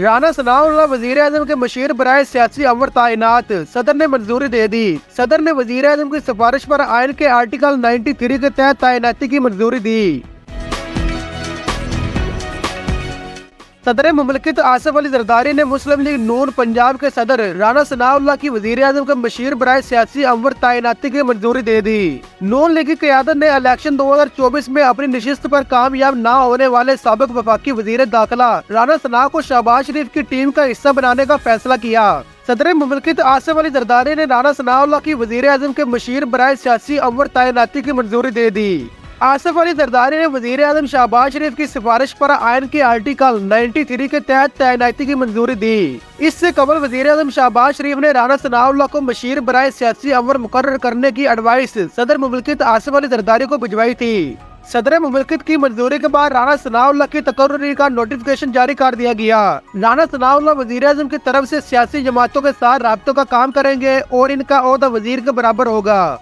رانا ثناءاللہ وزیر اعظم کے مشیر برائے سیاسی امور تعینات، صدر نے منظوری دے دی۔ صدر نے وزیر اعظم کی سفارش پر آئین کے آرٹیکل 93 کے تحت تعیناتی کی منظوری دی۔ صدر مملکت آصف علی زرداری نے مسلم لیگ نون پنجاب کے صدر رانا ثناءاللہ کی وزیر اعظم کے مشیر برائے سیاسی امور تعیناتی کی منظوری دے دی۔ نون لیگ کی قیادت نے الیکشن 2024 میں اپنی نشست پر کامیاب نہ ہونے والے سابق وفاقی وزیر داخلہ رانا ثناء کو شہباز شریف کی ٹیم کا حصہ بنانے کا فیصلہ کیا۔ صدر مملکت آصف علی زرداری نے رانا ثناءاللہ کی وزیر اعظم کے مشیر برائے سیاسی امور تعیناتی کی منظوری دے دی۔ آصف علی زرداری نے وزیر اعظم شہباز شریف کی سفارش پر آئین کے آرٹیکل 93 کے تحت تعیناتی کی منظوری دی۔ اس سے قبل وزیر اعظم شہباز شریف نے رانا ثناءاللہ کو مشیر برائے سیاسی امور مقرر کرنے کی ایڈوائس صدر مملکت آصف علی زرداری کو بھجوائی تھی۔ صدر مملکت کی منظوری کے بعد رانا ثناءاللہ کی تقرری کا نوٹیفکیشن جاری کر دیا گیا۔ رانا ثناءاللہ وزیر اعظم کی طرف سے سیاسی جماعتوں کے ساتھ رابطوں کا کام کریں گے اور ان کا عہدہ وزیر کے برابر ہوگا۔